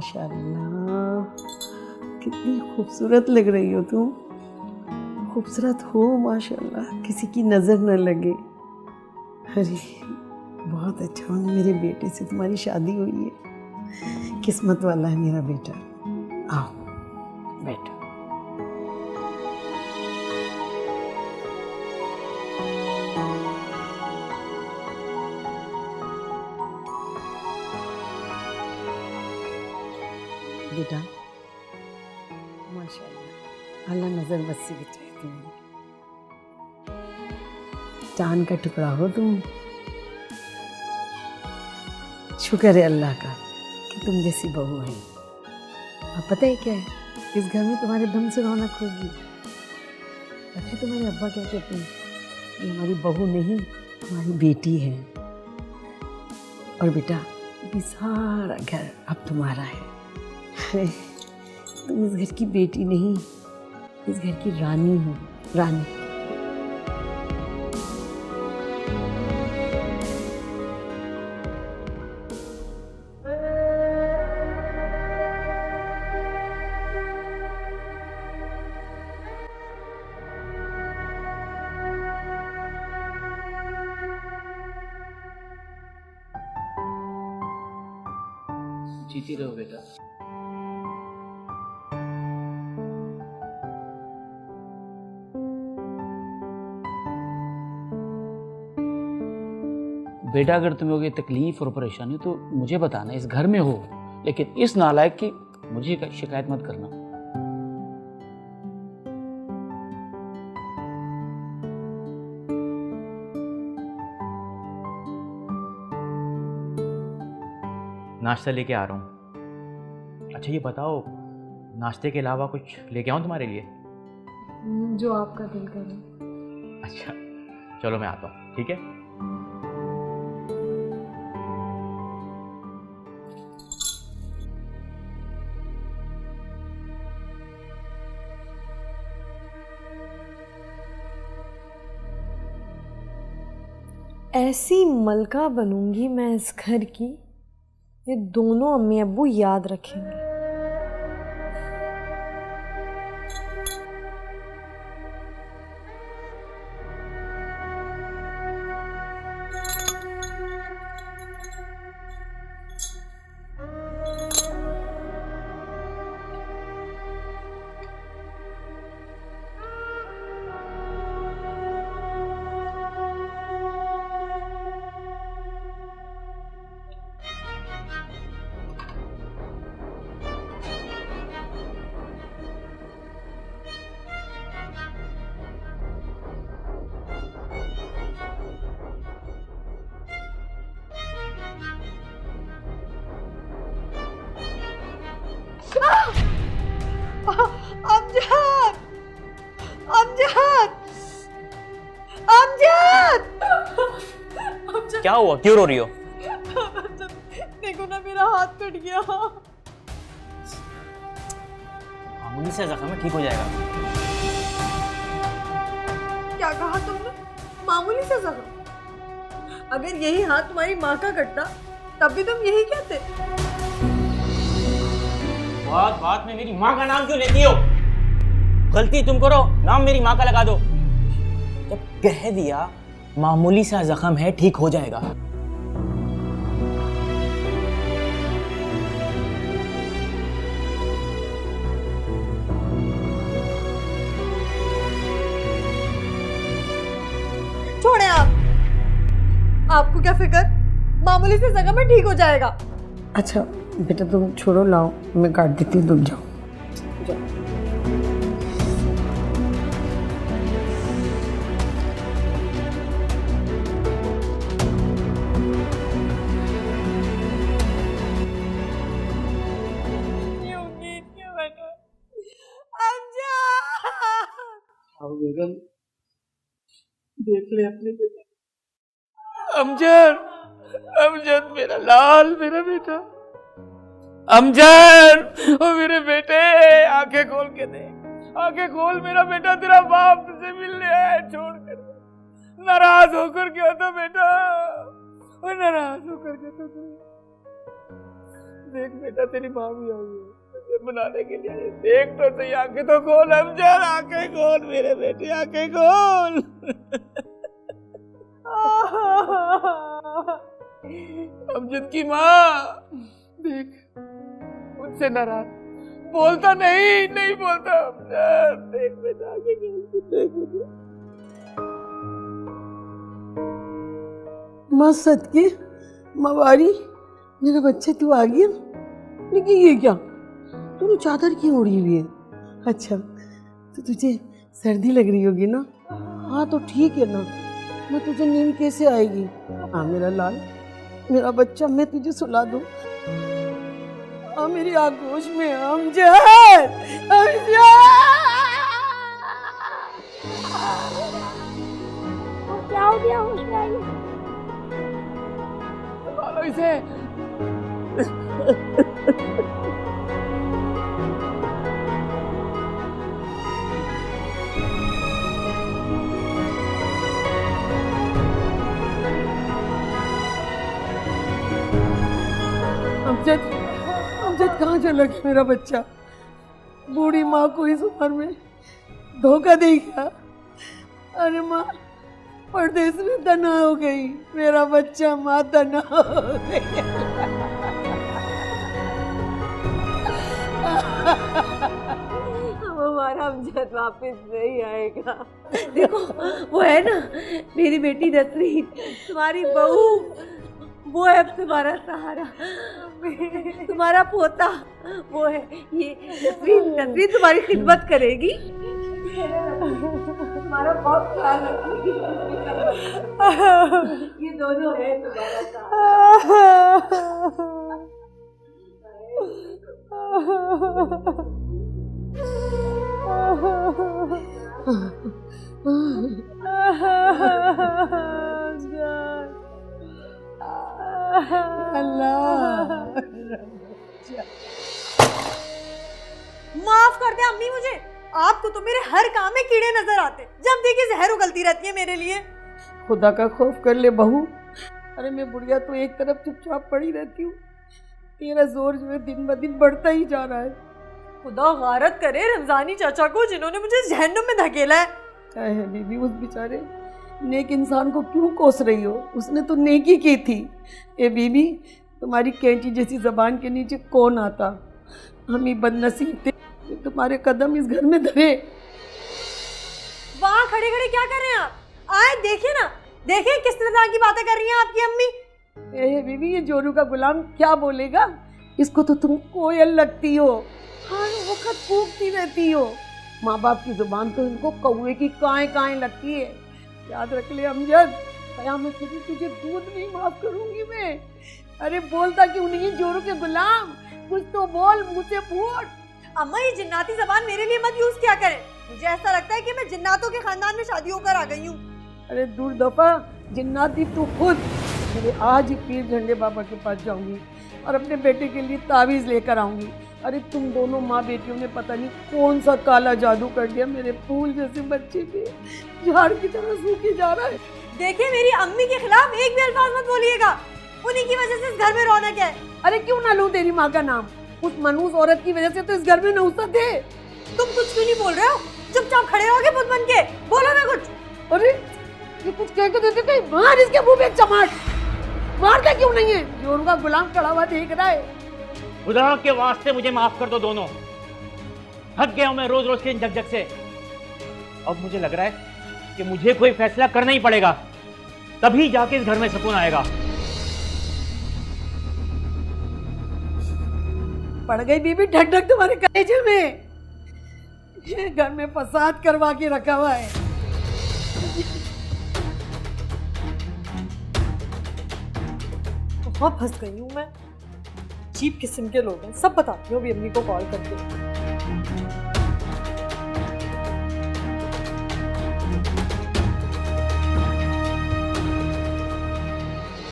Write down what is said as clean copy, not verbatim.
माशाल्लाह, कितनी खूबसूरत लग रही हो तुम। खूबसूरत हो माशाल्लाह, किसी की नज़र न लगे। अरे बहुत अच्छा, मेरे बेटे से तुम्हारी शादी हुई है। किस्मत वाला है मेरा बेटा। आओ बैठो। बेटा माशाल्लाह, अल्लाह नजर बद से बचाए तुम्हें। चांद का टुकड़ा हो तुम। शुक्र है अल्लाह का कि तुम जैसी बहू है। अब पता है क्या है, इस घर में तुम्हारे दम से रौनक होगी। पता है तुम्हारे अब्बा क्या कहते हैं, ये हमारी बहू नहीं, हमारी बेटी है। और बेटा ये सारा घर अब तुम्हारा है। अरे तुम इस घर की बेटी नहीं, इस घर की रानी हो, रानी। जीती रहो बेटा। बेटा अगर तुम्हें कोई तकलीफ और परेशानी तो मुझे बताना, इस घर में हो, लेकिन इस नालायक की मुझे शिकायत मत करना। नाश्ता लेके आ रहा हूँ। अच्छा ये बताओ, नाश्ते के अलावा कुछ लेके आऊँ तुम्हारे लिए? जो आपका दिल करे। अच्छा चलो मैं आता हूँ, ठीक है? ऐसी मलका बनूंगी मैं इस घर की, ये दोनों अम्मी अब्बू याद रखेंगे। अमजद! अमजद! अमजद! क्या हुआ, क्यों रो रही हो? देखो ना मेरा हाथ कट गया। मामूली से जख्म है, ठीक हो जाएगा। क्या कहा तुमने? मामूली सा जख्म? अगर यही हाथ तुम्हारी माँ का कटता तब भी तुम यही कहते। बात बात में मेरी माँ का नाम क्यों लेती हो? गलती तुम करो, नाम मेरी माँ का लगा दो। जब कह दिया मामूली सा जख्म है, ठीक हो जाएगा। छोड़े आप, आपको क्या फिक्र, मामूली से जख्म में ठीक हो जाएगा। अच्छा बेटा तुम छोड़ो, लाओ मैं काट देती हूँ, रुक जाओ। अब बेगम देख ले अपने बेटे। अमजद, अमजद मेरा लाल, मेरा बेटा अमजद। ओ मेरे बेटे, आंखें खोल के देख, आंखें खोल मेरा बेटा, तेरा बाप तुझसे मिलने आया है। छोड़कर नाराज होकर गया था बेटा, और नाराज होकर गया था। देख बेटा तेरी माँ भी आई है तुझे बुलाने के लिए। देख तो सही, आंखें तो खोल अमजद, आंखें खोल मेरे बेटे, आंखें खोल। अमजद की माँ देख, मुझसे नाराज, बोलता नहीं बोलता। अमजद देख बेटा, आंखें खोल, देख बेटा। माँ सदके मवारी, मेरा बच्चा तू आ गया। लेकिन ये क्या, तूने चादर क्यों ओढ़ी हुई है? अच्छा तो तुझे सर्दी लग रही होगी ना? हाँ तो ठीक है ना, मैं तुझे नींद कैसे आएगी? हाँ मेरा लाल, मेरा बच्चा, मैं तुझे सुला दूँ। हाँ मेरी आगोश में अमजद, क्या हो गया? होश में आई? संभालो इसे। अमजद कहाँ चला गया मेरा बच्चा? बूढ़ी माँ को इस उम्र में धोखा दे गया। अरे माँ परदेश में तना हो गई, मेरा बच्चा माँ तना हो गई। हमारा अमजद वापस नहीं आएगा। देखो वो है ना मेरी बेटी नसरीन, तुम्हारी बहू, वो है तुम्हारा सहारा, तुम्हारा पोता वो है। ये नसरीन तुम्हारी खिदमत करेगी, तुम्हारा बहुत ख्याल रखेगी। ये दोनों है तुम्हारा माफ कर दे अम्मी मुझे, आपको तो मेरे हर काम में कीड़े नजर आते, जब देखिए जहर उगलती रहती है मेरे लिए। खुदा का खौफ कर ले बहू। अरे मैं बुढ़िया तो एक तरफ चुपचाप पड़ी रहती हूँ, तेरा जोर जो है दिन ब दिन बढ़ता ही जा रहा है। खुदा गारत करे रमजानी चाचा को, जिन्होंने मुझे जहन्नुम में धकेला है। क्या है बीबी, उस बेचारे नेक इंसान को क्यों कोस रही हो? उसने तो नेकी की थी। ए बीबी, तुम्हारी कैंची जैसी जबान के नीचे कौन आता? हम ही बदनसीब थे कि तुम्हारे कदम इस घर में धरे। वहाँ खड़े खड़े क्या कर रहे हैं आप? आए देखिए ना, देखिए किस तरह की बातें कर रही हैं आपकी अम्मी। ए बीबी, ये जोरू का गुलाम क्या बोलेगा? इसको तो तुम कोयल लगती हो, हर वक्त कूकती रहती हो। माँ बाप की जुबान तो इनको कौवे की काएं काएं लगती है। याद रख ले अमजद, कयामत के दिन तुझे दूध नहीं माफ करूंगी मैं। अरे बोलता क्यों नहीं जोरू के गुलाम, कुछ तो बोल, मुँह से फूट। अम्मा ये जिन्नाती जबान मेरे लिए मत यूज किया करें, मुझे ऐसा लगता है कि मैं जिन्नातों के खानदान में शादी होकर आ गई हूँ। अरे दूर दफा, जिन्नाती तू खुद। मैं आज ही पीर झंडे बाबा के पास जाऊंगी और अपने बेटे के लिए तावीज़ लेकर आऊंगी। अरे तुम दोनों माँ बेटियों ने पता नहीं कौन सा काला जादू कर दिया, मेरे फूल जैसे बच्चे पे झाड़ की तरह सूखे जा रहा है। देखिए मेरी अम्मी के खिलाफ एक भी अल्फाज मत बोलिएगा, उन्हीं की वजह से इस घर में रौनक है। अरे क्यों ना लूं तेरी माँ का नाम? उस मनूस औरत की वजह से तो इस घर में नहुसत है। तुम कुछ क्यों नहीं बोल रहे हो? चुपचाप खड़े रहोगे बुत बन के, बोलो ना कुछ। अरे ये कुछ कह के देते कहीं मार इसके मुंह पे चमाट। मारता क्यों नहीं है? जो उनका गुलाम खड़ा हुआ देख रहा है। खुदा के वास्ते मुझे माफ कर दो दोनों, थक गया हूं मैं रोज रोज के इन झकझक से। अब मुझे लग रहा है कि मुझे कोई फैसला करना ही पड़ेगा, तभी जाके इस घर में सुकून आएगा। पड़ गई बीबी ढक ढक तुम्हारे कलेजे में। ये घर में फसाद करवा के रखा हुआ है। बहुत फंस गई हूँ मैं। अजीब किस्म के लोग हैं, सब बताती हूँ अभी अम्मी को कॉल करके।